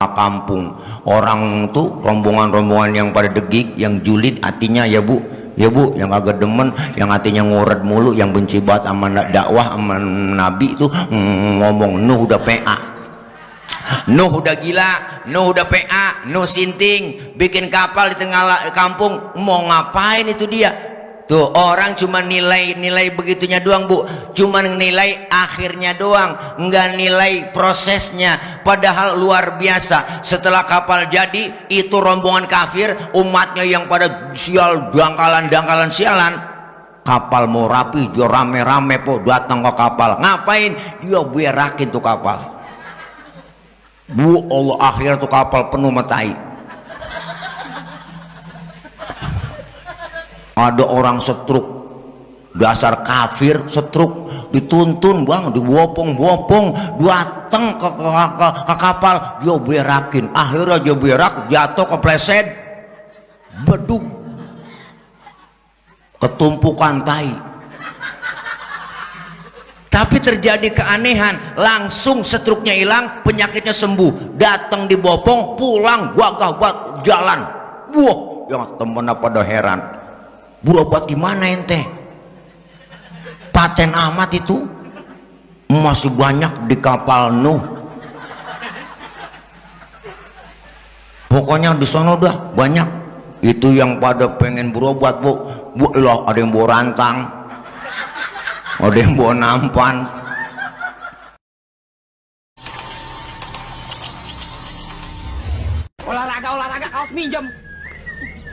kampung. Orang tuh rombongan-rombongan yang pada degik, yang julid hatinya, ya bu, yang agak demen, yang hatinya nguret mulu, yang benci banget sama dakwah sama nabi tuh ngomong Nuh udah PA, Nuh udah gila, Nuh udah PA, Nuh sinting, bikin kapal di tengah kampung. Mau ngapain itu dia? Tuh orang cuma nilai begitunya doang bu, cuma nilai akhirnya doang, nggak nilai prosesnya. Padahal luar biasa. Setelah kapal jadi, itu rombongan kafir, umatnya yang pada sial, dangkalan sialan. Kapal mau rapi, dia rame-rame po datang ke kapal. Ngapain? Dia berakin tuh kapal. Bu Allah, akhirnya tuh kapal penuh matai. Ada orang setruk, dasar kafir, setruk, dituntun bang, dibopong-bopong, datang ke kapal, dia berakin. Akhirnya dia berak, jatuh kepleset, beduk, ketumpukan tai. Tapi terjadi keanehan, langsung setruknya hilang, penyakitnya sembuh. Datang dibopong, pulang, gagah buat jalan. Wah, ya temen pada heran. Berobat gimana ente? Paten amat itu, masih banyak di kapal Nuh. Pokoknya di sana udah banyak. Itu yang pada pengen berobat bu lah, ada yang bawa rantang, ada yang bawa nampan. Olahraga kaos minjem,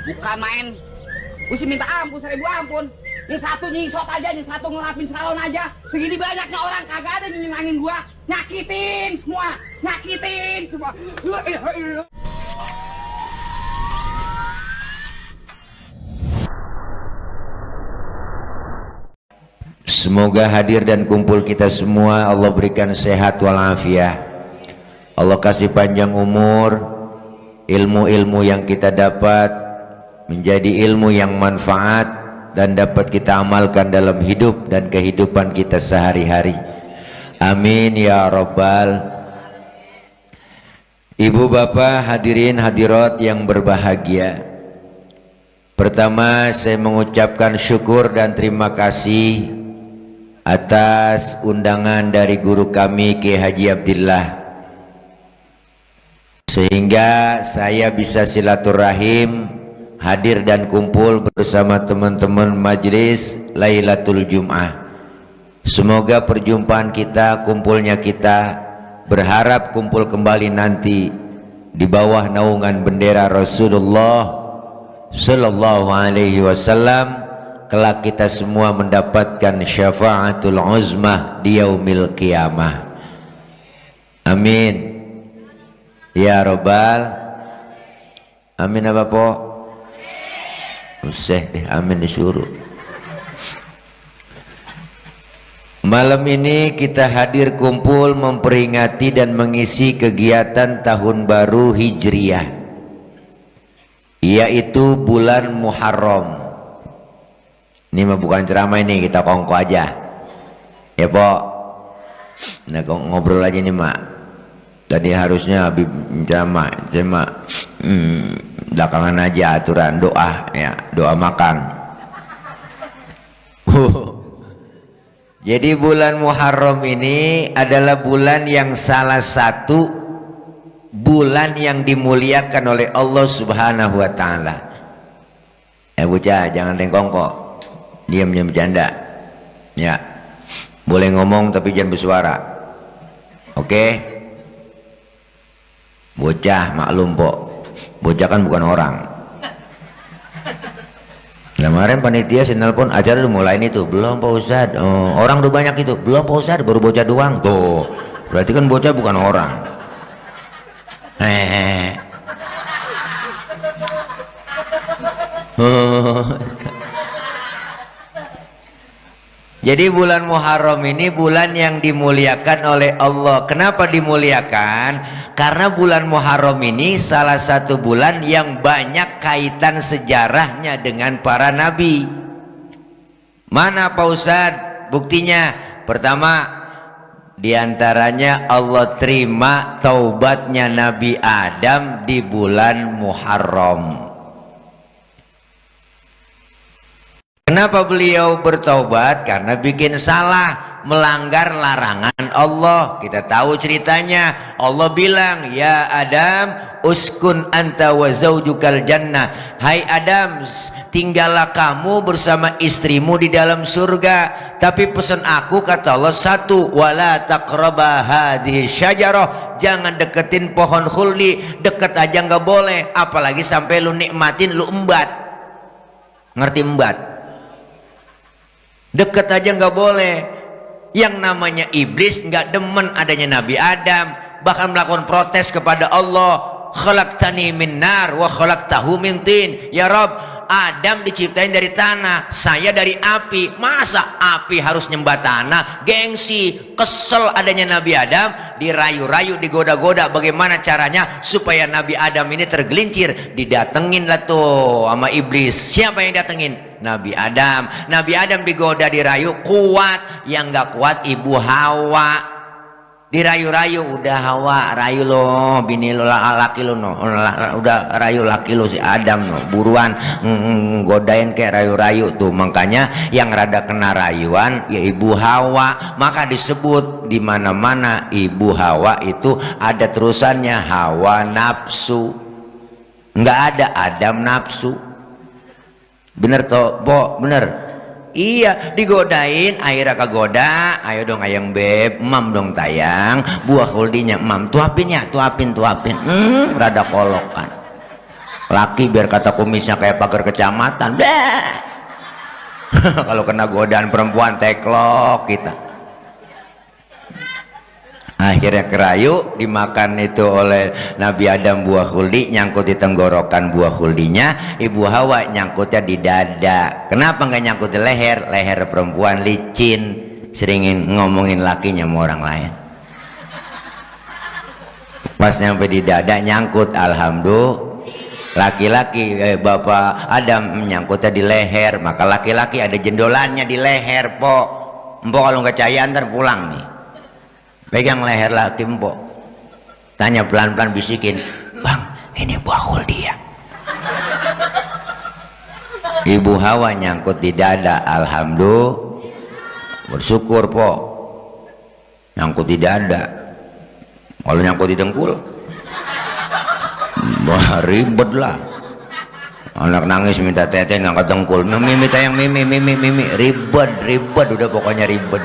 bukan main. Gue minta ampun, 1000 ampun. Ini satu nyisot aja, ini satu ngelapin salon aja. Segini banyaknya orang kagak ada nyenangin gua. Nyakitin semua. Semoga hadir dan kumpul kita semua Allah berikan sehat walafiat. Allah kasih panjang umur, ilmu-ilmu yang kita dapat menjadi ilmu yang manfaat dan dapat kita amalkan dalam hidup dan kehidupan kita sehari-hari. Amin ya rabbal. Ibu bapak hadirin hadirat yang berbahagia, pertama saya mengucapkan syukur dan terima kasih atas undangan dari guru kami Kiai Haji Abdillah, sehingga saya bisa silaturahim hadir dan kumpul bersama teman-teman majelis Lailatul Jum'ah. Semoga perjumpaan kita, kumpulnya kita, berharap kumpul kembali nanti di bawah naungan bendera Rasulullah Sallallahu Alaihi Wasallam. Kelak kita semua mendapatkan syafaatul uzmah di yaumil qiyamah. Amin ya rabbal. Amin apa po? Usah deh, amin disuruh. Malam ini kita hadir kumpul memperingati dan mengisi kegiatan tahun baru Hijriyah, yaitu bulan Muharram. Ini mah bukan ceramah, ini kita kongko aja ya pok. Nah ngobrol aja nih mak. Tadi harusnya Habib ceramah, belakangan aja aturan doa ya, doa makan. Jadi bulan Muharram ini adalah bulan yang salah satu bulan yang dimuliakan oleh Allah Subhanahu wa taala. Bocah jangan tengkongkok, diam bercanda. Ya. Boleh ngomong tapi jangan bersuara. Oke? Bocah maklum pok. Bocah kan bukan orang. Kemarin panitia sinelpon acara udah mulai itu, belum Pak Ustad. Oh, orang udah banyak itu, belum Pak Ustad, baru bocah doang. Tuh, berarti kan bocah bukan orang. Jadi bulan Muharram ini bulan yang dimuliakan oleh Allah. Kenapa dimuliakan? Karena bulan Muharram ini salah satu bulan yang banyak kaitan sejarahnya dengan para nabi. Mana Pak Ustadz? Buktinya, pertama Di antaranya Allah terima taubatnya Nabi Adam di bulan Muharram. Kenapa beliau bertaubat? Karena bikin salah, melanggar larangan Allah. Kita tahu ceritanya. Allah bilang, ya Adam, uskun anta wa zaujukal jannah. Hai Adam, tinggallah kamu bersama istrimu di dalam surga. Tapi pesan aku, kata Allah, satu, wala taqraba hadhihi syajarah. Jangan deketin pohon khuldi. Deket aja nggak boleh. Apalagi sampai lu nikmatin, lu embat. Ngerti embat? Deket aja nggak boleh. Yang namanya iblis nggak demen adanya Nabi Adam, bahkan melakukan protes kepada Allah. Khalaqtani min nar wa khalaqtahu min tin. Ya Rob, Adam diciptain dari tanah, saya dari api. Masa api harus nyembah tanah? Gengsi, kesel adanya Nabi Adam, dirayu-rayu, digoda-goda. Bagaimana caranya supaya Nabi Adam ini tergelincir? Didatengin lah tuh sama iblis. Siapa yang datengin? Nabi Adam. Nabi Adam digoda, dirayu, kuat. Yang nggak kuat Ibu Hawa. Dirayu-rayu, udah Hawa, rayu lo bini lo, laki lo no, udah rayu laki lo si Adam no, buruan godain kayak rayu-rayu tuh. Makanya yang rada kena rayuan ya Ibu Hawa. Maka disebut di mana-mana Ibu Hawa itu ada terusannya, Hawa nafsu. Nggak ada Adam nafsu. Bener toh, Bo? Bener. Iya, digodain, akhirnya kegoda. Ayo dong ayang beb, mam dong tayang. Buah huldinya mam, tuapin ya, tuapin. Rada kolokan. Laki biar kata kumisnya kayak pagar kecamatan. Kalau kena godaan perempuan teklok kita. Akhirnya kerayu, dimakan itu oleh Nabi Adam buah khuldi, nyangkut di tenggorokan buah khuldinya. Ibu Hawa nyangkutnya di dada. Kenapa nggak nyangkut di leher? Leher perempuan licin, seringin ngomongin lakinya sama orang lain. Pas nyampe di dada nyangkut, alhamdulillah. Laki-laki Bapak Adam nyangkutnya di leher. Maka laki-laki ada jendolannya di leher, po. Empok kalau nggak percaya ntar pulang nih. Pegang leher laki empok, tanya pelan-pelan, bisikin, bang ini buah khuldi ya? Ibu Hawa nyangkut di dada, alhamdulillah, bersyukur po, nyangkut di dada. Kalau nyangkut di dengkul, wah ribet lah. Anak nangis minta teteh ngangkat dengkul, mimi tayang mimi, ribet udah pokoknya ribet.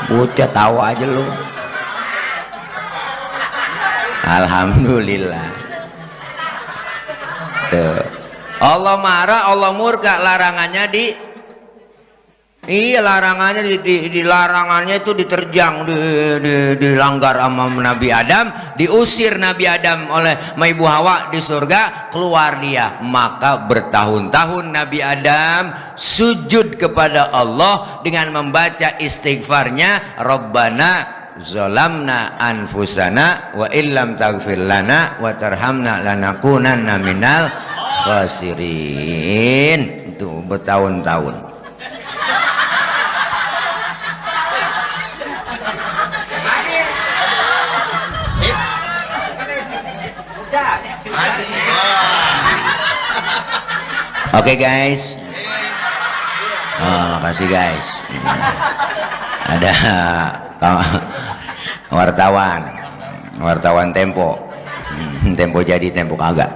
Bocah tahu aja lu. Alhamdulillah. Tuh. Allah marah, Allah murka, larangannya larangannya di larangannya itu diterjang, dilanggar sama Nabi Adam, diusir Nabi Adam oleh Ibu Hawa di surga, keluar dia. Maka bertahun-tahun Nabi Adam sujud kepada Allah dengan membaca istighfarnya, Rabbana zalamna anfusana wa illam taghfir lana wa tarhamna lanakunanna minal khasirin. Itu bertahun-tahun. Oke guys. Oh, makasih guys. Ada wartawan Tempo. Tempo jadi, Tempo kagak.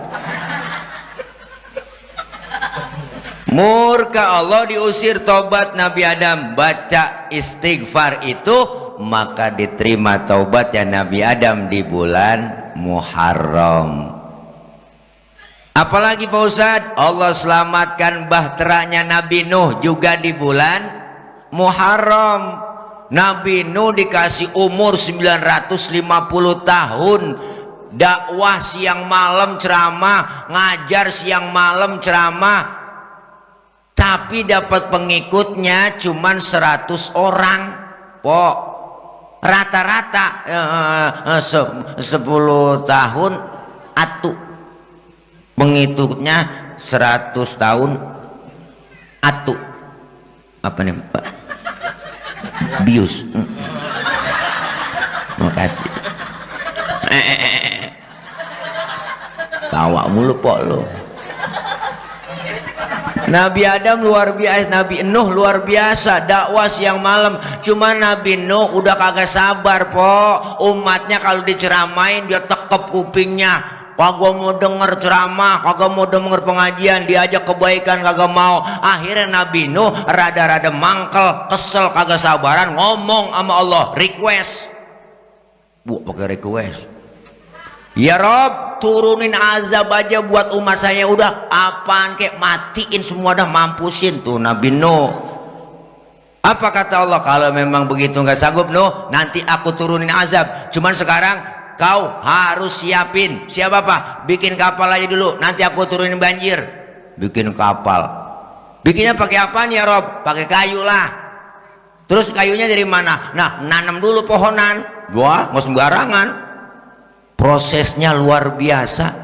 Murka Allah, diusir, tobat Nabi Adam, baca istighfar itu, maka diterima taubatnya Nabi Adam di bulan Muharram. Apalagi Pak Ustadz, Allah selamatkan bahteranya Nabi Nuh juga di bulan Muharram. Nabi Nuh dikasih umur 950 tahun, dakwah siang malam ceramah, ngajar siang malam ceramah, tapi dapat pengikutnya cuman 100 orang. Pok, rata-rata 10 tahun atu pengikutnya 100 tahun atu. Apa nih Pak? bius. Makasih. Tawa mulu pok lo. Nabi Adam luar biasa, Nabi Nuh luar biasa, dakwah siang malam. Cuma Nabi Nuh udah kagak sabar pok. Umatnya kalau diceramain dia tekep kupingnya. Kagak mau denger ceramah, kagak mau denger pengajian, diajak kebaikan kagak mau. Akhirnya Nabi Nuh rada-rada mangkel, kesel, kagak sabaran, ngomong sama Allah, request. Bu, pakai request. Ya Rob, turunin azab aja buat umat saya. Udah, apaan kek, matiin semua dah, mampusin tuh Nabi Nuh. Apa kata Allah? Kalau memang begitu nggak sanggup Nuh, nanti aku turunin azab. Cuman sekarang kau harus siapin. Siapa apa? Bikin kapal aja dulu, nanti aku turunin banjir. Bikin kapal. Bikinnya pakai apaan ya Rob? Pakai kayu lah. Terus kayunya dari mana? Nah, nanam dulu pohonan. Wah, nggak sembarangan. Prosesnya luar biasa.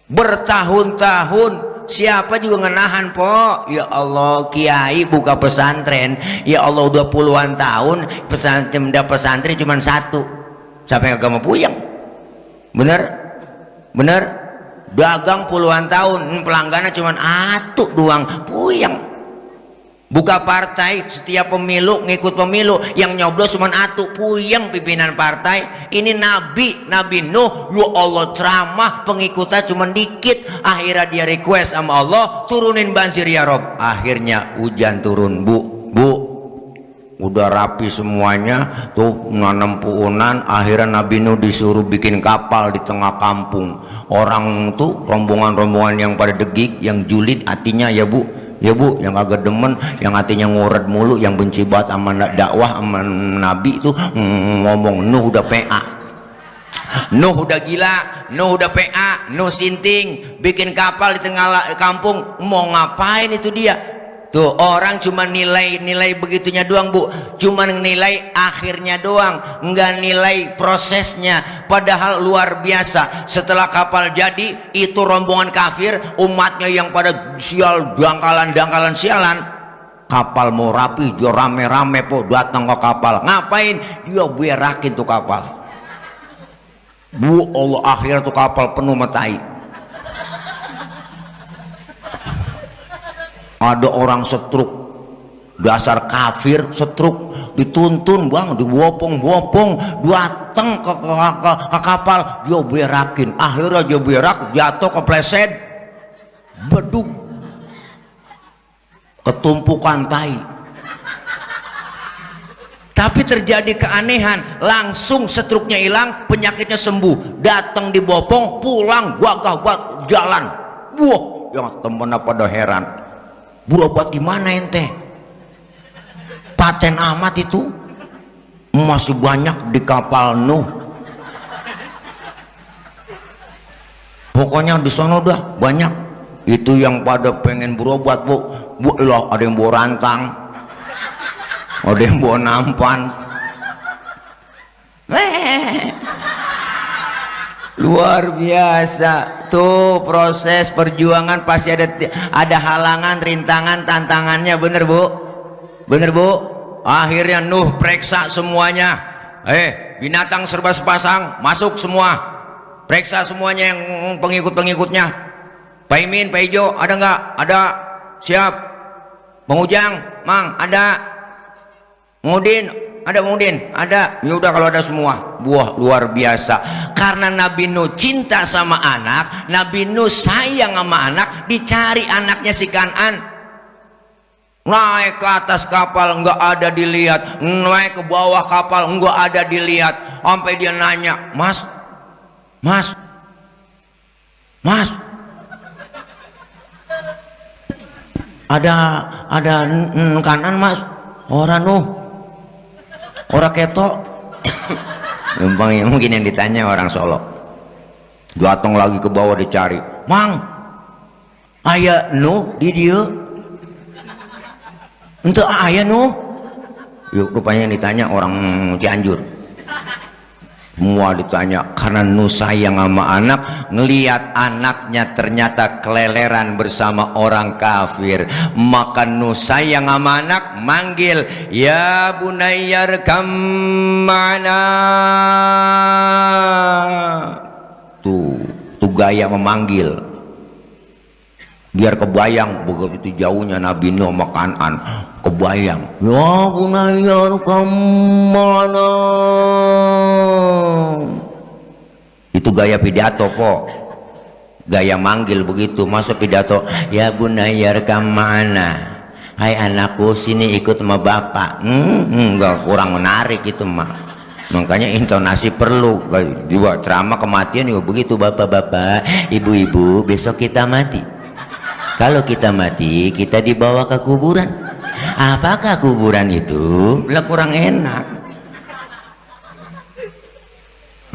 Bertahun-tahun. Siapa juga ngenahan po? Ya Allah, kiai buka pesantren. Ya Allah, udah puluhan tahun pesantren cuma satu. Siapa yang agak mau puyeng? Bener? Bener? Dagang puluhan tahun, pelanggannya cuma atu doang, puyeng. Buka partai, setiap pemilu ngikut pemilu, yang nyoblos cuma atu, puyeng pimpinan partai. Ini Nabi Nuh, ya Allah ceramah, pengikutnya cuma dikit. Akhirnya dia request sama Allah, turunin banjir ya Rob. Akhirnya hujan turun, bu. Udah rapi semuanya tuh, nanam puunan. Akhirnya Nabi Nuh disuruh bikin kapal di tengah kampung. Orang tuh rombongan-rombongan yang pada degik, yang julid hatinya ya bu, yang agak demen, yang hatinya nguret mulu, yang benci banget sama dakwah sama Nabi tuh ngomong Nuh udah PA, Nuh udah gila, Nuh udah PA, Nuh sinting, bikin kapal di tengah kampung. Mau ngapain itu dia? Tuh orang cuma nilai begitunya doang bu, cuma nilai akhirnya doang, nggak nilai prosesnya. Padahal luar biasa. Setelah kapal jadi, itu rombongan kafir, umatnya yang pada sial, dangkalan sialan. Kapal mau rapi, dia rame-rame po datang ke kapal. Ngapain? Dia berakin tuh kapal. Bu Allah, akhirnya tuh kapal penuh metai. Ada orang setruk, dasar kafir, setruk, dituntun bang, dibopong-bopong, datang ke kapal, dia berakin. Akhirnya dia berak, jatuh kepleset, beduk, ketumpukan tai. Tapi terjadi keanehan, langsung setruknya hilang, penyakitnya sembuh. Datang dibopong, pulang, gagah buat jalan. Wah, ya temennya pada heran. Berobat gimana ente? Paten amat itu, masih banyak di kapal Nuh. Pokoknya di sana udah banyak. Itu yang pada pengen berobat bu loh, ada yang bawa rantang, ada yang bawa nampan. Luar biasa tuh proses perjuangan. Pasti ada halangan, rintangan, tantangannya. Bener bu? Akhirnya Nuh periksa semuanya. Binatang serba sepasang, masuk semua, periksa semuanya yang pengikutnya. Pak Imin, Pak Ijo, ada nggak? Ada. Siap. Bang Ujang, Mang, ada. Mudin, ada. Mudin, ada. Ya udah kalau ada semua. Buah luar biasa. Karena Nabi Nuh cinta sama anak, Nabi Nuh sayang sama anak, dicari anaknya si Kan'an. Naik ke atas kapal nggak ada dilihat, naik ke bawah kapal nggak ada dilihat. Sampai dia nanya, Mas, ada Kan'an Mas? Orang Nuh, orang ketok. Mungkin yang ditanya orang Solo. Datang lagi ke bawah dicari, Mang, ayah Nuh di dia. Untuk ayah Nuh. Yuk, rupanya yang ditanya orang Cianjur. Semua ditanya karena nu sayang sama anak, ngelihat anaknya ternyata keleleran bersama orang kafir, maka nu sayang sama anak manggil, ya bunayyar kam ma'ana. Tuh gaya memanggil biar kebayang begitu jauhnya Nabi Nuh sama Kan'an, kebayang, ya bunayyar kam ma'ana. Itu gaya pidato po, gaya manggil begitu. Masa pidato, ya bunayyar kam ma'ana, hai anakku sini ikut sama bapak. Enggak, kurang menarik itu mah. Makanya intonasi perlu. Juga ceramah kematian juga begitu, bapak-bapak, ibu-ibu, besok kita mati. Kalau kita mati, kita dibawa ke kuburan. Apakah kuburan itu? Lah kurang enak.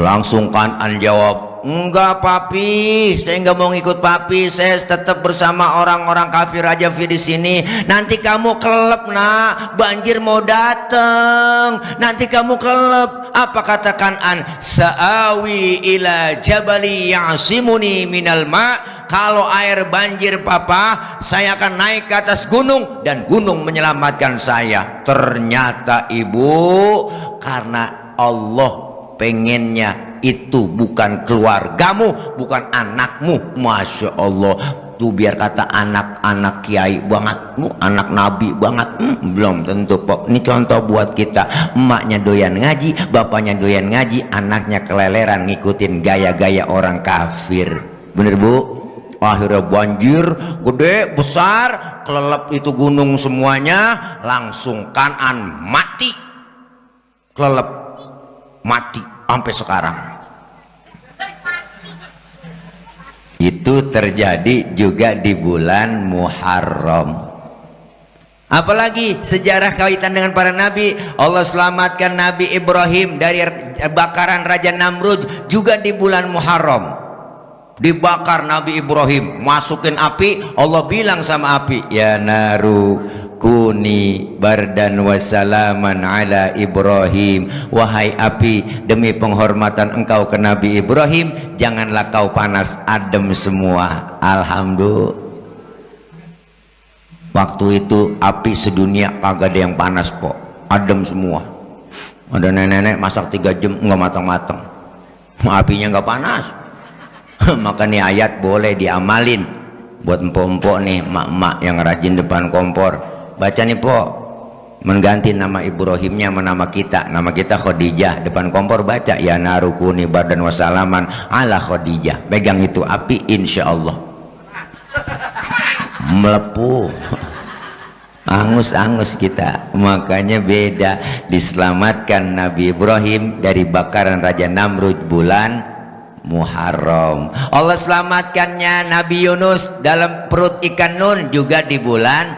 Langsung Kan'an jawab, enggak papi, saya enggak mau ngikut papi, saya tetap bersama orang-orang kafir aja di sini. Nanti kamu kelelep nak, banjir mau datang, nanti kamu kelelep. Apa kata Kan'an? Sa'awi ila jabali ya'simuni minal ma'. Kalau air banjir papa, saya akan naik ke atas gunung dan gunung menyelamatkan saya. Ternyata ibu, karena Allah pengennya itu bukan keluargamu, bukan anakmu. Masya Allah, tuh biar kata anak-anak kiai banget, anak nabi banget, belum tentu pok. Ini contoh buat kita, emaknya doyan ngaji, bapaknya doyan ngaji, anaknya keleleran ngikutin gaya-gaya orang kafir. Bener bu? Akhirnya banjir gede besar, kelelep itu gunung semuanya, langsung Kan'an mati, kelelep mati sampai sekarang. Itu terjadi juga di bulan Muharram. Apalagi sejarah kaitan dengan para nabi. Allah selamatkan Nabi Ibrahim dari bakaran Raja Namrud juga di bulan Muharram. Dibakar Nabi Ibrahim, masukin api. Allah bilang sama api, ya naru kuni bardan wassalaman ala Ibrahim. Wahai api, demi penghormatan engkau ke Nabi Ibrahim, janganlah kau panas, adem semua. Alhamdulillah. Waktu itu api sedunia kagak ada yang panas po, adem semua. Ada nenek-nenek masak 3 jam nggak matang-matang, apinya nggak panas. Maka nih ayat boleh diamalin buat empok-empok nih, mak-mak yang rajin depan kompor. Baca nih po, mengganti nama Ibrahimnya sama nama kita. Nama kita Khadijah, depan kompor baca ya narukuni bardan wassalaman ala Khadijah. Pegang itu api, insya Allah melepuh. Angus-angus kita. Makanya beda, diselamatkan Nabi Ibrahim dari bakaran Raja Namrud bulan Muharram. Allah selamatkannya Nabi Yunus dalam perut ikan Nun juga di bulan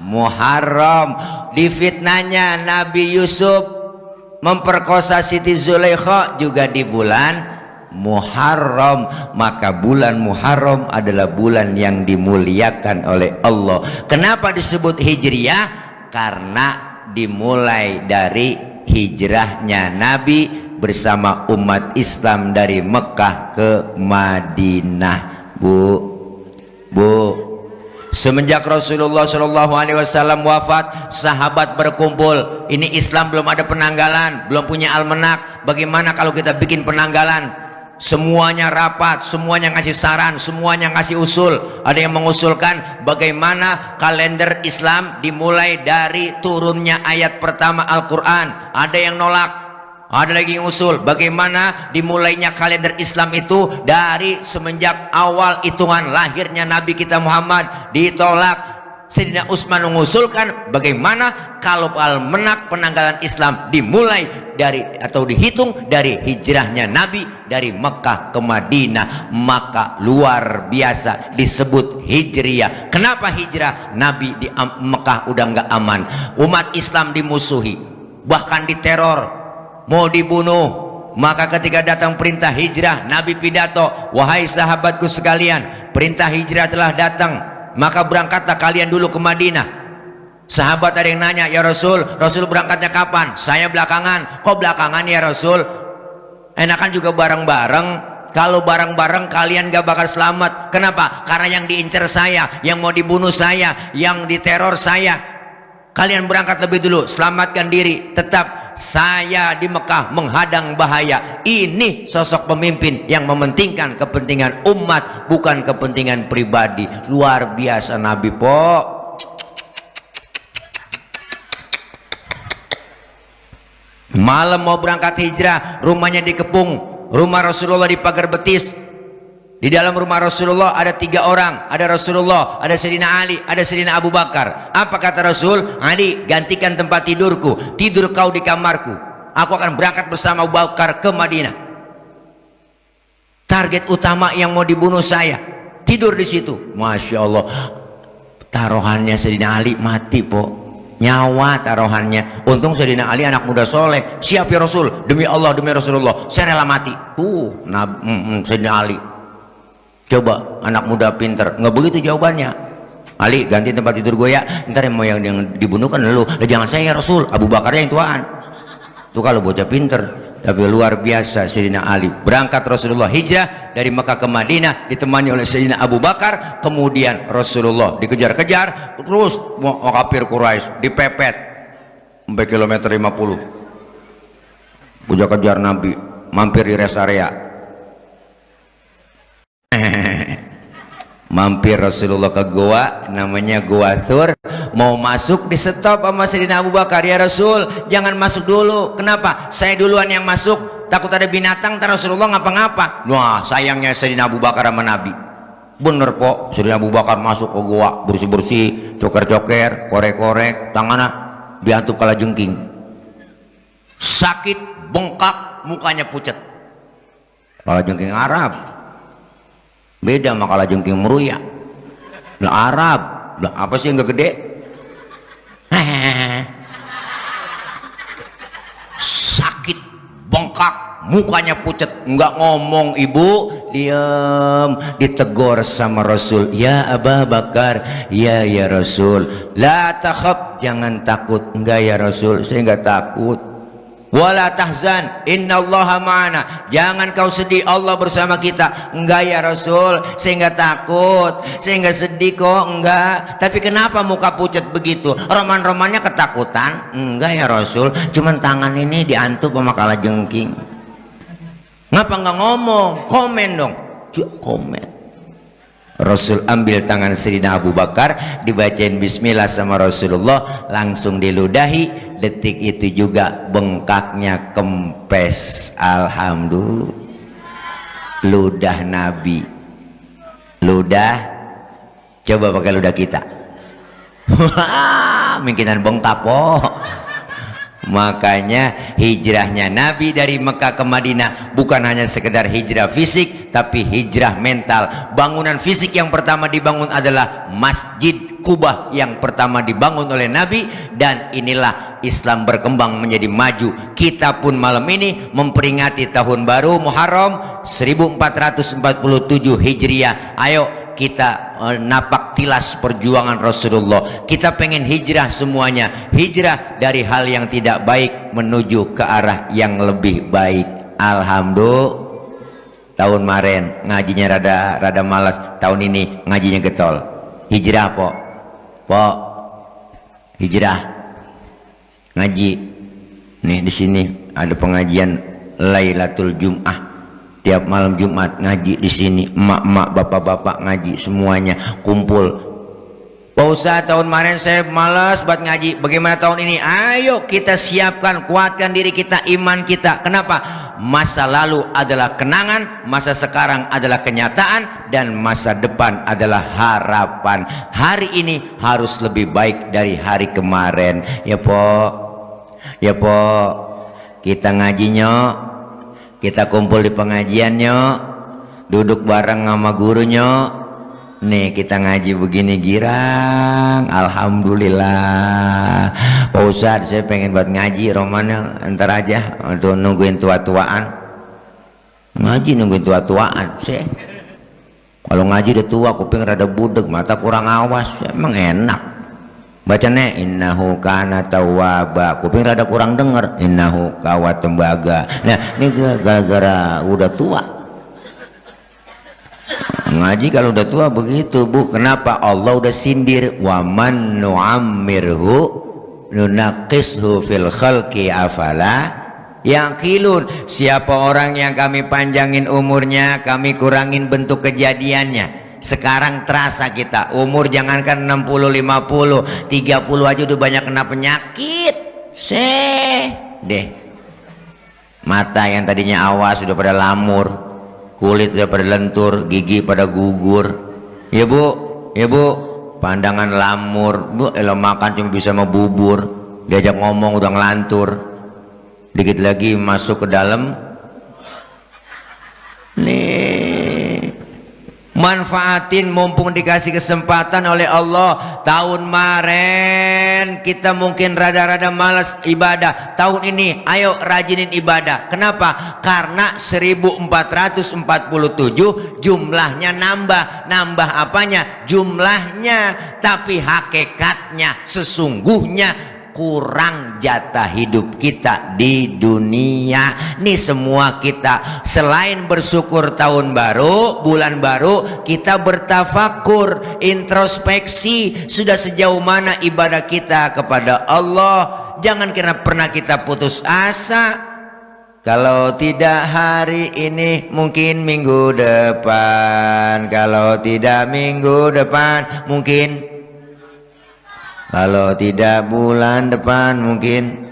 Muharram. Difitnahnya Nabi Yusuf memperkosa Siti Zulaikha juga di bulan Muharram. Maka bulan Muharram adalah bulan yang dimuliakan oleh Allah. Kenapa disebut Hijriyah? Karena dimulai dari hijrahnya Nabi bersama umat Islam dari Mekah ke Madinah. Bu, semenjak Rasulullah SAW wafat, sahabat berkumpul. Ini Islam belum ada penanggalan, belum punya almanak. Bagaimana kalau kita bikin penanggalan? Semuanya rapat, semuanya ngasih saran, semuanya ngasih usul. Ada yang mengusulkan bagaimana kalender Islam dimulai dari turunnya ayat pertama Al-Quran. Ada yang nolak. Ada lagi yang usul bagaimana dimulainya kalender Islam itu dari semenjak awal hitungan lahirnya Nabi kita Muhammad. Ditolak. Sayyidina Utsman mengusulkan bagaimana kalau almanak penanggalan Islam dimulai dari atau dihitung dari hijrahnya Nabi dari Mekah ke Madinah. Maka luar biasa disebut Hijriyah. Kenapa hijrah? Nabi di Mekah udah nggak aman, umat Islam dimusuhi, bahkan diteror, mau dibunuh. Maka ketika datang perintah hijrah, Nabi pidato, wahai sahabatku sekalian, perintah hijrah telah datang, maka berangkatlah kalian dulu ke Madinah. Sahabat ada yang nanya, ya Rasul, Rasul berangkatnya kapan? Saya belakangan. Kok belakangan ya Rasul? Enakan juga bareng-bareng. Kalau bareng-bareng kalian gak bakal selamat. Kenapa? Karena yang diincar saya, yang mau dibunuh saya, yang diteror saya. Kalian berangkat lebih dulu, selamatkan diri. Tetap saya di Mekah menghadang bahaya. Ini sosok pemimpin yang mementingkan kepentingan umat, bukan kepentingan pribadi. Luar biasa Nabi, po. Malam mau berangkat hijrah, rumahnya dikepung. Rumah Rasulullah di pagar betis. Di dalam rumah Rasulullah ada 3 orang. Ada Rasulullah, ada Sayyidina Ali, ada Sayyidina Abu Bakar. Apa kata Rasul? Ali, gantikan tempat tidurku. Tidur kau di kamarku. Aku akan berangkat bersama Abu Bakar ke Madinah. Target utama yang mau dibunuh saya. Tidur di situ. Masya Allah. Taruhannya Sayyidina Ali mati, po. Nyawa taruhannya. Untung Sayyidina Ali anak muda soleh. Siap ya Rasul, demi Allah, demi Rasulullah, saya rela mati. Sayyidina Ali. Coba anak muda pinter, nggak begitu jawabannya. Ali, ganti tempat tidur gue ya. Ntar yang dibunuh kan lu. Jangan saya ya Rasul, Abu Bakar yang tuaan. Tuh kalau bocah pinter. Tapi luar biasa Sayyidina Ali. Berangkat Rasulullah hijrah dari Mekah ke Madinah ditemani oleh Sayyidina Abu Bakar. Kemudian Rasulullah dikejar-kejar terus mau kafir Quraisy, dipepet sampai kilometer 50. Bujak kejar Nabi, mampir di rest area. Mampir Rasulullah ke goa, namanya Goa Thur. Mau masuk di stop sama Sayyidina Abu Bakar. Ya Rasul, jangan masuk dulu. Kenapa? Saya duluan yang masuk, takut ada binatang, ntar Rasulullah ngapa-ngapa. Wah, sayangnya Sayyidina Abu Bakar sama Nabi. Bener po, Sayyidina Abu Bakar masuk ke goa, bersih-bersih, coker-coker, korek-korek, tangannya diantuk kala jengking. Sakit, bengkak, mukanya pucat. Kala jengking Arab. Beda sama kala jengking meruya. Lah Arab, lah apa sih yang gak gede? Sakit, bengkak, mukanya pucat, nggak ngomong. Ibu diam, ditegur sama Rasul. Ya Abu Bakar, ya Rasul, la takhaf, jangan takut. Enggak ya Rasul, saya nggak takut. Wala tahzan, innallaha ma'ana, jangan kau sedih, Allah bersama kita. Enggak ya Rasul, saya enggak takut, saya enggak sedih kok, enggak. Tapi kenapa muka pucat begitu? Roman-romannya ketakutan? Enggak ya Rasul, cuman tangan ini diantup sama kala jengking. Ngapa enggak ngomong? Komen dong. Komen. Rasul ambil tangan Sayyidina Abu Bakar, dibacain bismillah sama Rasulullah, langsung diludahi. Detik itu juga bengkaknya kempes. Alhamdulillah. Ludah Nabi. Ludah, coba pakai ludah kita. Mungkinan bengkak po. Makanya hijrahnya Nabi dari Mekah ke Madinah bukan hanya sekedar hijrah fisik, tapi hijrah mental. Bangunan fisik yang pertama dibangun adalah Masjid Kubah yang pertama dibangun oleh Nabi, dan inilah Islam berkembang menjadi maju. Kita pun malam ini memperingati tahun baru Muharram 1447 Hijriah. Ayo kita napak tilas perjuangan Rasulullah. Kita pengen hijrah semuanya. Hijrah dari hal yang tidak baik menuju ke arah yang lebih baik. Alhamdulillah. Tahun kemarin ngajinya rada malas. Tahun ini ngajinya getol. Hijrah po. Hijrah. Ngaji. Nih di sini ada pengajian Lailatul Jum'ah. Tiap malam Jumat ngaji di sini, emak-emak, bapak-bapak ngaji semuanya kumpul. Pak Ustadz, tahun kemarin saya malas buat ngaji. Bagaimana tahun ini? Ayo kita siapkan, kuatkan diri kita, iman kita. Kenapa? Masa lalu adalah kenangan, masa sekarang adalah kenyataan, dan masa depan adalah harapan. Hari ini harus lebih baik dari hari kemarin. Ya po, kita ngajinya. Kita kumpul di pengajiannya, duduk bareng sama gurunya. Nih kita ngaji begini girang. Alhamdulillah. Pak Ustadz, saya pengen buat ngaji romannya ntar aja untuk nungguin tua-tuaan. Ngaji nungguin tua-tuaan sih. Kalau ngaji udah tua, kuping rada budek, mata kurang awas. Emang enak. Bacanya innahu kana tawwaba. Kuping rada kurang denger. Innahu kawat tembaga. Nah, ini gara-gara udah tua. Ngaji kalau udah tua begitu, Bu. Kenapa? Allah udah sindir, wa man nu'ammirhu nunaqishu fil khalqi afala yaqilun. Siapa orang yang kami panjangin umurnya, kami kurangin bentuk kejadiannya. Sekarang terasa kita umur jangankan 60, 50, 30 aja udah banyak kena penyakit. Deh. Mata yang tadinya awas sudah pada lamur, kulit sudah pada lentur, gigi pada gugur. Ya Bu, ya Bu, pandangan lamur. Bu, elo makan cuma bisa sama bubur, diajak ngomong udah ngelantur. Dikit lagi masuk ke dalam. Nih, manfaatin mumpung dikasih kesempatan oleh Allah. Tahun kemarin kita mungkin rada-rada malas ibadah. Tahun ini ayo rajinin ibadah. Kenapa? Karena 1447 jumlahnya nambah. Nambah apanya? Jumlahnya. Tapi hakikatnya sesungguhnya kurang jatah hidup kita di dunia. Nih semua kita selain bersyukur tahun baru, bulan baru, kita bertafakur, introspeksi sudah sejauh mana ibadah kita kepada Allah. Jangan karena pernah kita putus asa. Kalau tidak hari ini mungkin minggu depan. Kalau tidak minggu depan mungkin. Kalau tidak bulan depan mungkin.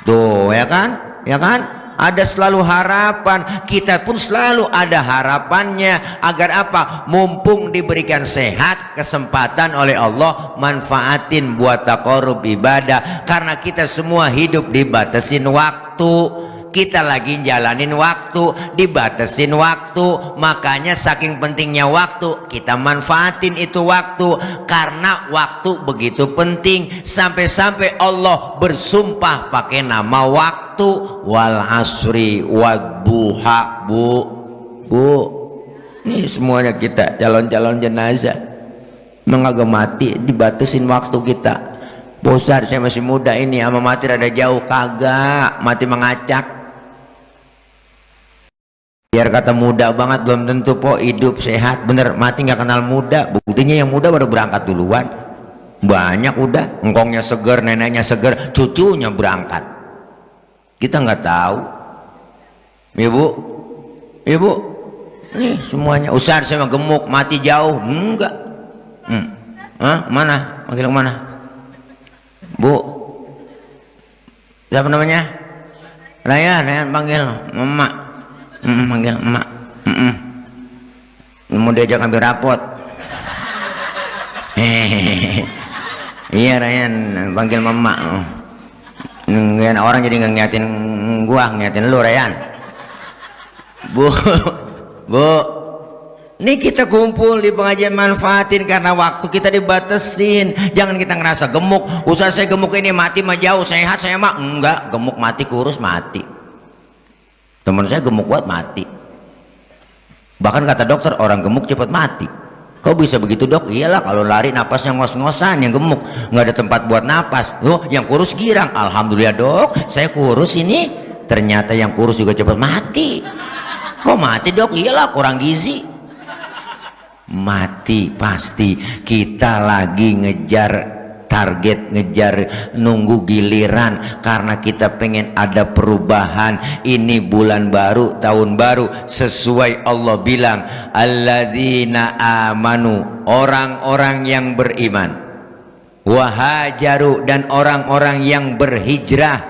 Tuh ya kan? Ya kan? Ada selalu harapan. Kita pun selalu ada harapannya. Agar apa? Mumpung diberikan sehat, kesempatan oleh Allah, manfaatin buat taqarrub ibadah. Karena kita semua hidup dibatasin waktu. Kita lagi jalanin waktu, dibatasin waktu. Makanya saking pentingnya waktu, kita manfaatin itu waktu. Karena waktu begitu penting. Sampai-sampai Allah bersumpah pakai nama waktu. Wal asri wadduha. Bu, ini semuanya kita calon-calon jenazah mengagemati, dibatasin waktu kita. Bosar, saya masih muda ini, sama mati rada jauh. Kagak, mati mengacak. Biar kata muda banget belum tentu po hidup sehat. Bener, mati nggak kenal muda. Buktinya yang muda baru berangkat duluan. Banyak udah, engkongnya seger, neneknya seger, cucunya berangkat. Kita nggak tahu. Ibu, ibu, nih semuanya. Ustaz saya mah gemuk, mati jauh. Enggak. Mana? Panggil kemana? Bu, siapa namanya? Rayan panggil emak. Panggil emak. Mau diajak ambil rapot. Iya Rayan, panggil emak. Orang jadi nggak ngeliatin gua, ngeliatin lu Rayan. Bu, ini kita kumpul di pengajian, manfaatin karena waktu kita dibatasin. Jangan kita ngerasa gemuk. Usaha saya gemuk ini mati mah jauh, sehat saya mah enggak. Gemuk mati, kurus mati. Teman saya gemuk kuat mati. Bahkan kata dokter orang gemuk cepat mati. Kok bisa begitu dok? Iyalah kalau lari napasnya ngos-ngosan, yang gemuk nggak ada tempat buat napas. Oh, yang kurus girang. Alhamdulillah dok, saya kurus ini. Ternyata yang kurus juga cepat mati. Kok mati dok? Iyalah kurang gizi. Mati pasti. Kita lagi ngejar target, ngejar nunggu giliran karena kita pengen ada perubahan. Ini bulan baru, tahun baru, sesuai Allah bilang alladzina amanu, orang-orang yang beriman, wahajaru, dan orang-orang yang berhijrah,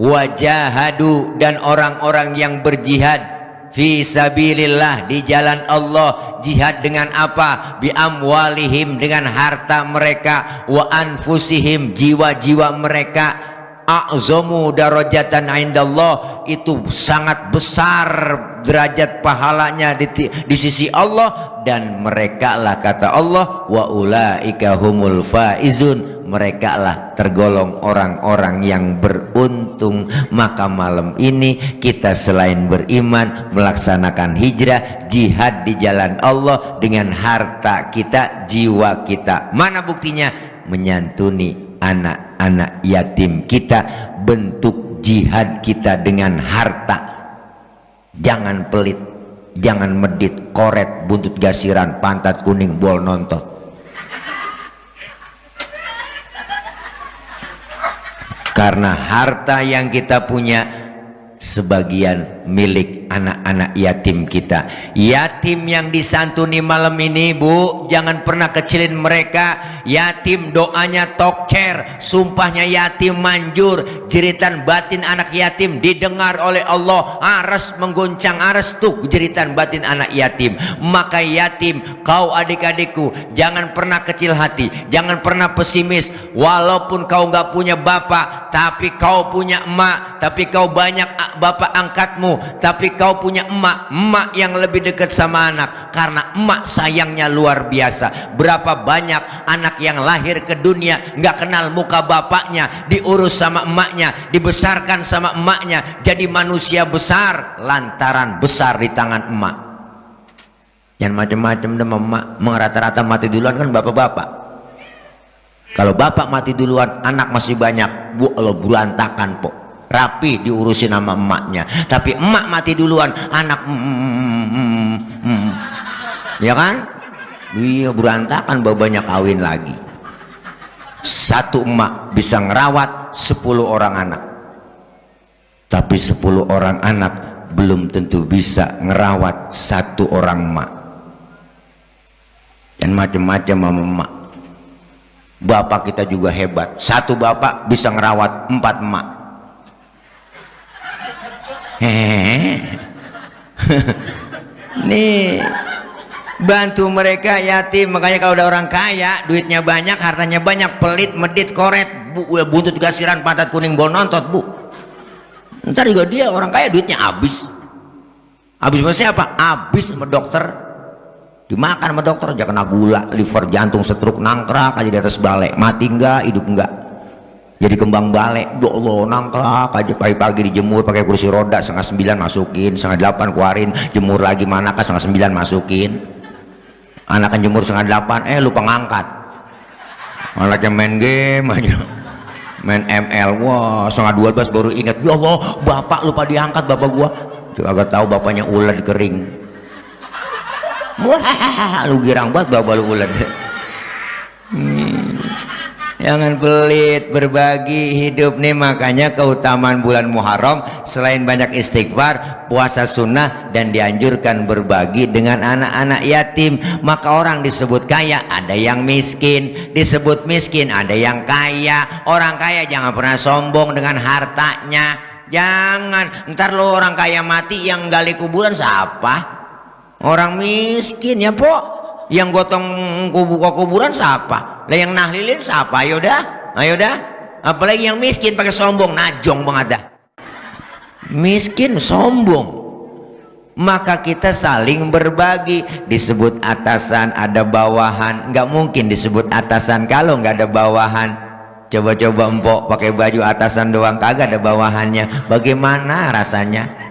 wajahadu, dan orang-orang yang berjihad fi sabilillah, di jalan Allah. Jihad dengan apa? Bi amwalihim, dengan harta mereka, wa anfusihim, jiwa-jiwa mereka. A'zamu darajatan indallah, itu sangat besar derajat pahalanya di sisi Allah. Dan mereka lah kata Allah, wa ulaika humul faizun, mereka lah tergolong orang-orang yang beruntung. Maka malam ini kita selain beriman, melaksanakan hijrah, jihad di jalan Allah dengan harta kita, jiwa kita. Mana buktinya? menyantuni anak-anak yatim kita, bentuk jihad kita dengan harta. Jangan pelit, jangan medit, koret, buntut gasiran, pantat kuning, bol nontot. Karena harta yang kita punya sebagian milik anak-anak yatim kita. Yatim yang disantuni malam ini, Bu, jangan pernah kecilin mereka. Yatim doanya tokcer, sumpahnya yatim manjur, jeritan batin anak yatim didengar oleh Allah, aras menggoncang aras tuh jeritan batin anak yatim. Maka yatim, kau adik-adikku, jangan pernah kecil hati, jangan pernah pesimis. Walaupun kau nggak punya bapak, tapi kau punya emak, tapi kau banyak bapak angkatmu, tapi kau punya emak yang lebih dekat sama anak, karena emak sayangnya luar biasa. Berapa banyak anak yang lahir ke dunia nggak kenal muka bapaknya, diurus sama emaknya, dibesarkan sama emaknya, jadi manusia besar lantaran besar di tangan emak. Yang macam-macam deh emak, rata-rata mati duluan kan bapak-bapak. Kalau bapak mati duluan, anak masih banyak, Bu, Allah berantakan po. Rapi diurusin sama emaknya. Tapi emak mati duluan, anak ya kan? Iya, berantakan, banyak kawin lagi. Satu emak bisa ngerawat 10 orang anak. Tapi 10 orang anak belum tentu bisa ngerawat 1 orang emak. Dan macam-macam sama emak. Bapak kita juga hebat. 1 bapak bisa ngerawat 4 emak. Nih, bantu mereka yatim. Makanya kalau ada orang kaya, duitnya banyak, hartanya banyak, pelit, medit, koret, buntut gasiran, pantat kuning, bol nontot, Bu. Ntar juga dia orang kaya duitnya habis. Habis sama siapa? Habis sama dokter. Dimakan sama dokter aja kena gula, liver, jantung, stroke, nangkrak aja di atas balai. Mati enggak, hidup enggak. Jadi kembang balai, ya Allah, nangkrak aja pagi-pagi dijemur pakai kursi roda, 8:30 masukin, 7:30 keluarin, jemur lagi, manakah 8:30 masukin. Anak kan jemur 7:30, lupa ngangkat. Anaknya main game aja, main ML, wah 11:30 baru ingat, ya Allah, bapak lupa diangkat bapak gua. Agak tahu bapaknya ulat kering. Wah, lu girang banget bapak lu ulat. Jangan pelit, berbagi hidup nih. Makanya keutamaan bulan Muharram selain banyak istighfar, puasa sunnah, dan dianjurkan berbagi dengan anak-anak yatim. Maka orang disebut kaya, ada yang miskin. Disebut miskin, ada yang kaya. Orang kaya jangan pernah sombong dengan hartanya. Jangan, ntar lo orang kaya mati, yang gali kuburan siapa? Orang miskin ya po. Yang gotong kuburan siapa? Lah yang nahlilin siapa? Ayo dah. Apalagi yang miskin pakai sombong, najong banget dah. Miskin sombong. Maka kita saling berbagi. Disebut atasan, ada bawahan. Nggak mungkin disebut atasan kalau nggak ada bawahan. Coba-coba empok pakai baju atasan doang, kagak ada bawahannya. Bagaimana rasanya?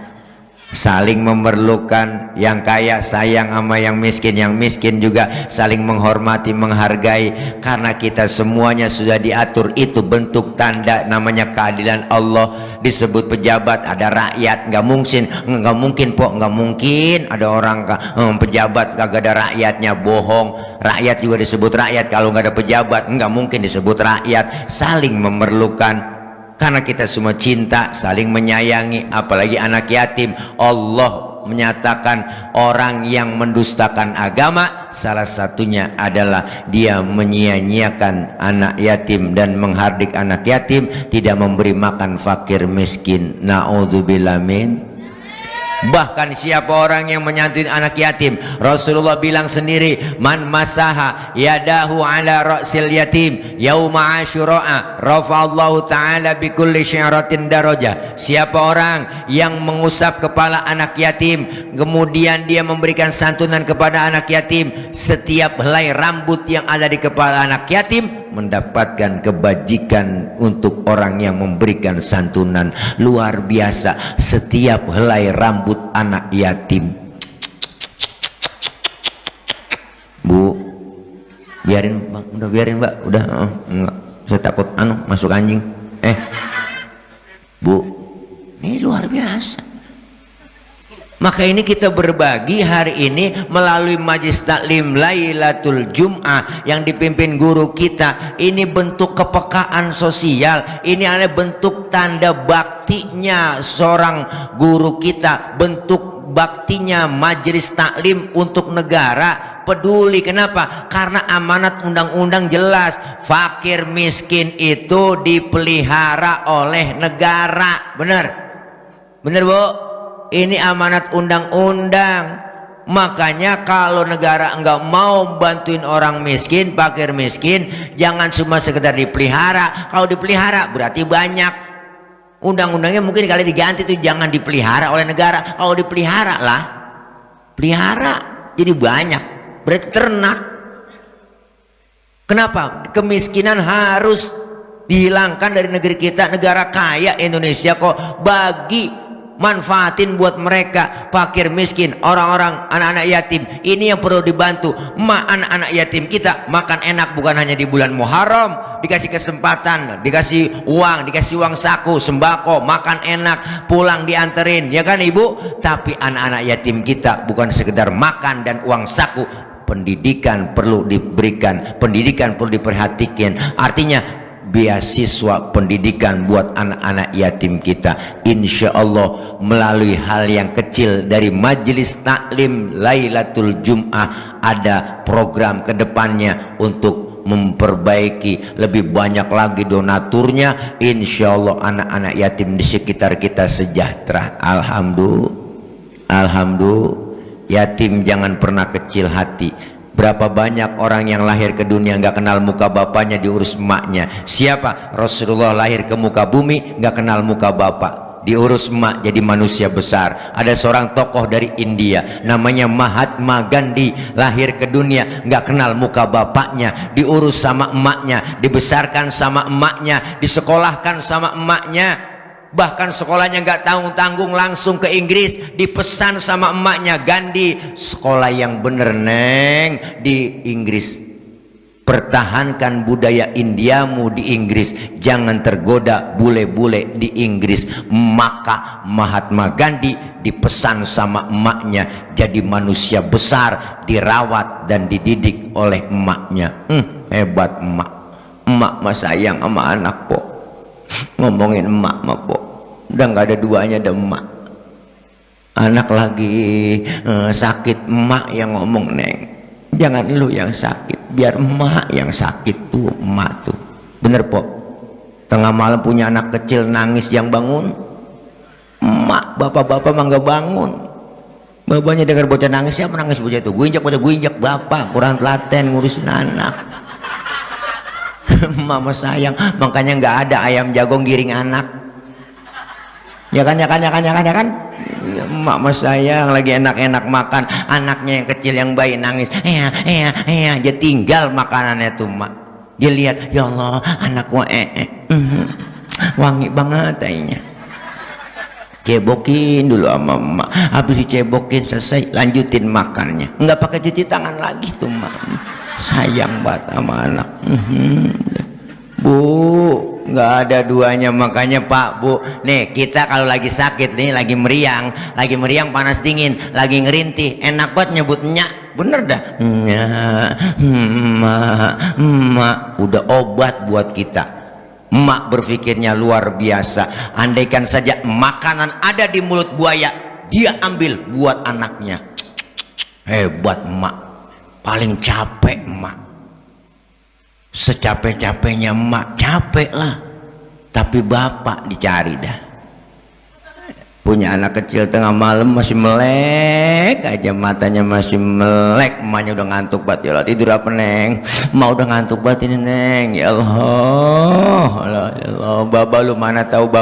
Saling memerlukan, yang kaya sayang sama yang miskin juga saling menghormati, menghargai, karena kita semuanya sudah diatur. Itu bentuk tanda namanya keadilan Allah. Disebut pejabat, ada rakyat, nggak mungkin po, nggak mungkin ada orang pejabat kagak ada rakyatnya, bohong. Rakyat juga disebut rakyat kalau nggak ada pejabat, nggak mungkin disebut rakyat. Saling memerlukan. Karena kita semua cinta, saling menyayangi, apalagi anak yatim. Allah menyatakan orang yang mendustakan agama, salah satunya adalah dia menyia-nyiakan anak yatim dan menghardik anak yatim, tidak memberi makan fakir miskin. Na'udzubillah min. Bahkan siapa orang yang menyantuni anak yatim, Rasulullah bilang sendiri, man masaha yadahu ala ra'sil yatim yauma asyura'a rafa'allahu ta'ala bikulli syaratin darajah. Siapa orang yang mengusap kepala anak yatim, kemudian dia memberikan santunan kepada anak yatim, setiap helai rambut yang ada di kepala anak yatim mendapatkan kebajikan untuk orang yang memberikan santunan. Luar biasa. Setiap helai rambut anak yatim, Bu, Biarin bang, udah biarin mbak, udah enggak. Saya takut masuk anjing. Bu, ini luar biasa. Maka ini kita berbagi hari ini melalui Majelis Taklim Lailatul Jum'ah yang dipimpin guru kita. Ini bentuk kepekaan sosial, ini adalah bentuk tanda baktinya seorang guru kita, bentuk baktinya Majelis Taklim untuk negara. Peduli, kenapa? Karena amanat undang-undang jelas, fakir miskin itu dipelihara oleh negara. Benar? Benar Bu? Ini amanat undang-undang. Makanya kalau negara enggak mau bantuin orang miskin, fakir miskin, jangan cuma sekedar dipelihara. Kalau dipelihara berarti banyak. Undang-undangnya mungkin kali diganti tuh, jangan dipelihara oleh negara. Kalau dipelihara lah, pelihara jadi banyak, berarti ternak. Kenapa? Kemiskinan harus dihilangkan dari negeri kita. Negara kaya Indonesia kok, bagi manfaatin buat mereka fakir miskin, orang-orang anak-anak yatim. Ini yang perlu dibantu. Anak-anak yatim kita makan enak bukan hanya di bulan Muharram, dikasih kesempatan, dikasih uang saku, sembako, makan enak, pulang dianterin, ya kan Ibu? Tapi anak-anak yatim kita bukan sekedar makan dan uang saku, pendidikan perlu diberikan, pendidikan perlu diperhatikan. Artinya beasiswa pendidikan buat anak-anak yatim kita, insya Allah melalui hal yang kecil dari Majelis Taklim Lailatul Jum'ah ada program kedepannya untuk memperbaiki lebih banyak lagi donaturnya. Insya Allah anak-anak yatim di sekitar kita sejahtera. Alhamdulillah. Yatim jangan pernah kecil hati. Berapa banyak orang yang lahir ke dunia nggak kenal muka bapaknya, diurus emaknya. Siapa? Rasulullah lahir ke muka bumi nggak kenal muka bapak, diurus emak jadi manusia besar. Ada seorang tokoh dari India namanya Mahatma Gandhi, lahir ke dunia nggak kenal muka bapaknya, diurus sama emaknya, dibesarkan sama emaknya, disekolahkan sama emaknya. Bahkan sekolahnya nggak tanggung-tanggung, langsung ke Inggris, dipesan sama emaknya, Gandhi, sekolah yang bener neng di Inggris, pertahankan budaya Indiamu di Inggris, jangan tergoda bule-bule di Inggris. Maka Mahatma Gandhi dipesan sama emaknya jadi manusia besar, dirawat dan dididik oleh emaknya. Hebat emak mah sayang sama anak po. Ngomongin emak mah po, udah nggak ada duanya, ada emak. Anak lagi sakit, emak yang ngomong, neng jangan lu yang sakit, biar emak yang sakit tuh, emak tuh. Bener po? Tengah malam punya anak kecil nangis, yang bangun emak. Bapak-bapak mah nggak bangun. Bapaknya dengar bocah nangis, siapa nangis bocah itu? Gue injak bapak, kurang telaten ngurusin anak. Mama sayang, makanya nggak ada ayam jago giring anak. Ya kan? Mama sayang lagi enak-enak makan, anaknya yang kecil yang bayi nangis, dia tinggal makanannya tuh mak. Dia lihat, ya Allah anakku wangi banget tainya. Cebokin dulu sama emak, habis dicebokin selesai lanjutin makannya, nggak pakai cuci tangan lagi tuh mak. Sayang banget sama anak. Bu, nggak ada duanya. Makanya Pak Bu, nih kita kalau lagi sakit nih, lagi meriang panas dingin, lagi ngerintih, enak banget nyebutnya, bener dah, emak udah obat buat kita. Emak berpikirnya luar biasa. Andaikan saja makanan ada di mulut buaya, dia ambil buat anaknya. Hebat emak. Paling capek emak, secapek-capeknya emak, capek lah, tapi bapak dicari dah. Punya anak kecil tengah malam masih melek aja, matanya masih melek, emaknya udah ngantuk banget. Ya Allah, tidur apa neng? Emak udah ngantuk banget ini neng. Ya Allah, ya Allah, baba lu mana tahu,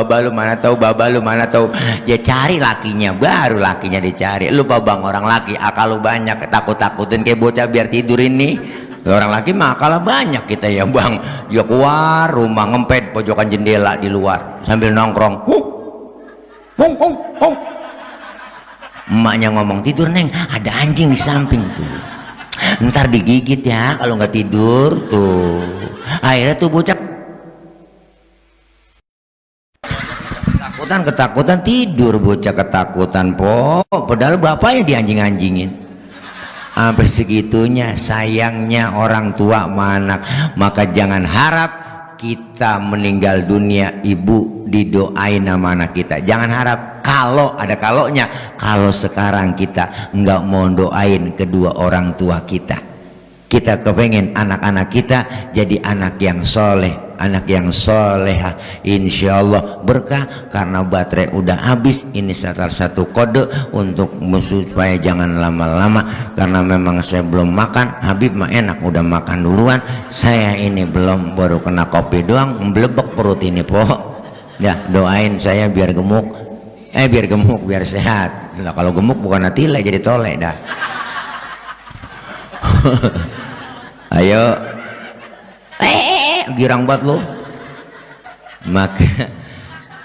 ya cari lakinya, baru lakinya dicari. Lu babang orang laki akal lu banyak, takut-takutin kayak bocah biar tidur ini. Orang laki mah akal banyak kita ya bang. Ya keluar rumah ngempet pojokan jendela di luar sambil nongkrong. Emaknya ngomong, tidur neng, ada anjing di samping tuh. Ntar digigit ya kalau nggak tidur tuh. Akhirnya tuh bocah ketakutan tidur, bocah ketakutan po. Padahal bapaknya dianjing-anjingin. Sampai segitunya sayangnya orang tua sama anak. Maka jangan harap kita meninggal dunia ibu didoain sama anak kita. Jangan harap. Kalau ada kalaunya, kalau sekarang kita nggak mau doain kedua orang tua kita, kita kepengen anak-anak kita jadi anak yang soleh, anak yang solehah, insya Allah berkah. Karena baterai udah habis, ini salah satu kode untuk supaya jangan lama-lama. Karena memang saya belum makan, Habib mah enak udah makan duluan, saya ini belum, baru kena kopi doang, melebek perut ini po. Ya doain saya biar gemuk, biar sehat. Nah, kalau gemuk bukan atile jadi tole dah. Ayo, girang banget lo. Maka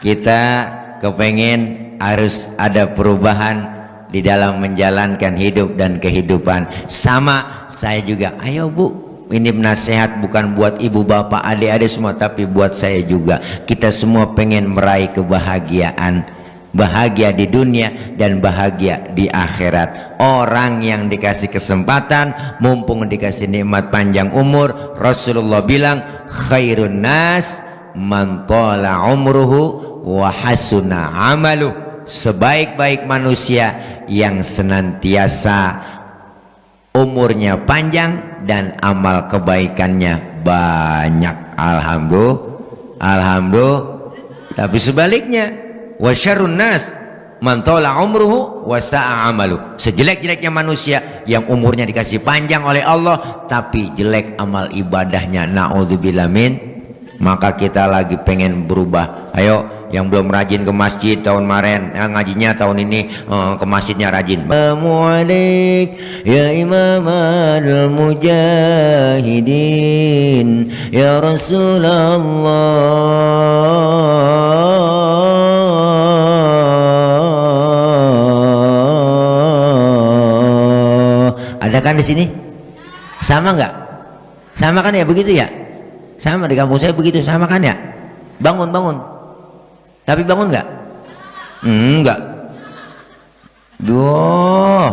kita kepengen harus ada perubahan di dalam menjalankan hidup dan kehidupan. Sama saya juga, ayo bu, ini nasihat bukan buat ibu bapak adik-adik semua, tapi buat saya juga. Kita semua pengen meraih kebahagiaan, bahagia di dunia dan bahagia di akhirat. Orang yang dikasih kesempatan, mumpung dikasih nikmat panjang umur, Rasulullah bilang khairun nas man tala umruhu wa hasuna amaluh. Sebaik-baik manusia yang senantiasa umurnya panjang dan amal kebaikannya banyak. Alhamdulillah. Tapi sebaliknya, wa syarrun nas man tala umruhu wa sa'a amalu. Sejelek-jeleknya manusia yang umurnya dikasih panjang oleh Allah tapi jelek amal ibadahnya, naudzubillah min. Maka kita lagi pengen berubah. Ayo yang belum rajin ke masjid tahun kemarin, ngajinya tahun ini ke masjidnya rajin. Assalamualaikum ya imam al-mujahidin ya Rasulullah. Ada kan di sini? Sama nggak? Sama kan ya begitu ya? Sama di kampung saya begitu, sama kan ya? Bangun. Tapi bangun nggak? Enggak. Duh.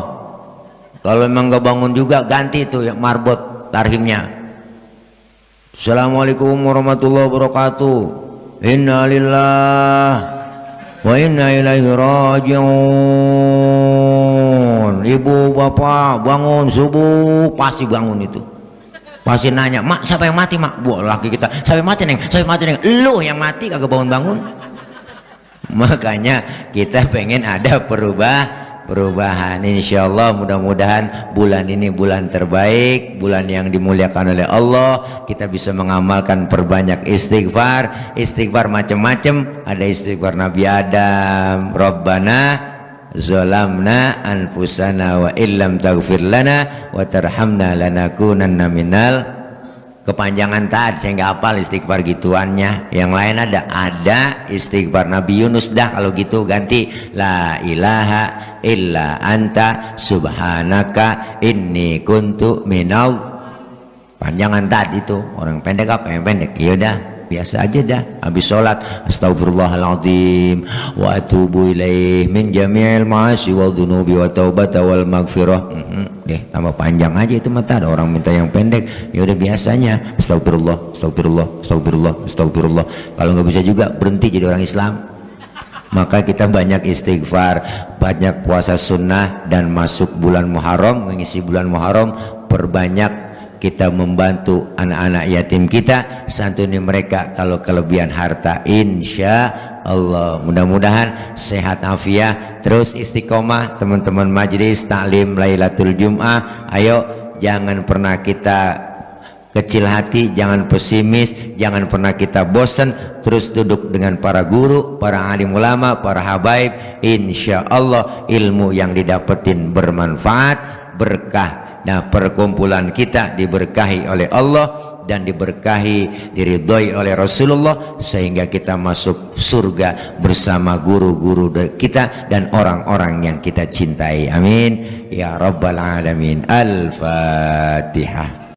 Kalau memang nggak bangun juga, ganti tuh yang marbot tarhimnya. Assalamualaikum warahmatullahi wabarakatuh. Inna lillah wa inna ilaihi raji'un. Ibu bapak bangun subuh, pasti bangun itu. Pasti nanya, mak siapa yang mati mak? Buat laki kita, siapa yang mati neng? Lu yang mati kagak bangun-bangun. Makanya kita pengen ada perubahan. Insya Allah mudah-mudahan bulan ini bulan terbaik, bulan yang dimuliakan oleh Allah. Kita bisa mengamalkan perbanyak istighfar macam-macam. Ada istighfar Nabi Adam, Rabbana zalamna anfusana wa illam taghfir lana wa tarhamna lanakunanna minal. Kepanjangan tadi saya nggak hafal istighfar gituannya. Yang lain ada istighfar Nabi Yunus dah. Kalau gitu ganti la ilaha illa anta subhanaka inni kuntu minau. Panjangan tadi itu orang pendek apa yang pendek? Yaudah biasa aja dah. Habis sholat astagfirullahaladzim wa atubu ilaih min jami'il ma'asi wal dunubi wa taubata wal maghfirah. Deh tambah panjang aja itu mata. Ada orang minta yang pendek, ya udah biasanya astagfirullah. Kalau nggak bisa juga berhenti jadi orang Islam. Maka kita banyak istighfar, banyak puasa sunnah, dan masuk bulan Muharram, mengisi bulan Muharram, perbanyak kita membantu anak-anak yatim kita, santuni mereka kalau kelebihan harta, insya Allah. Mudah-mudahan sehat afiat, terus istiqomah teman-teman majelis taklim Lailatul Jum'ah. Ayo jangan pernah kita kecil hati, jangan pesimis, jangan pernah kita bosan, terus duduk dengan para guru, para alim ulama, para habaib. Insya Allah ilmu yang didapetin bermanfaat, berkah. Nah, perkumpulan kita diberkahi oleh Allah, dan diberkahi, diridhoi oleh Rasulullah, sehingga kita masuk surga bersama guru-guru kita dan orang-orang yang kita cintai. Amin ya rabbal alamin. Al-Fatihah.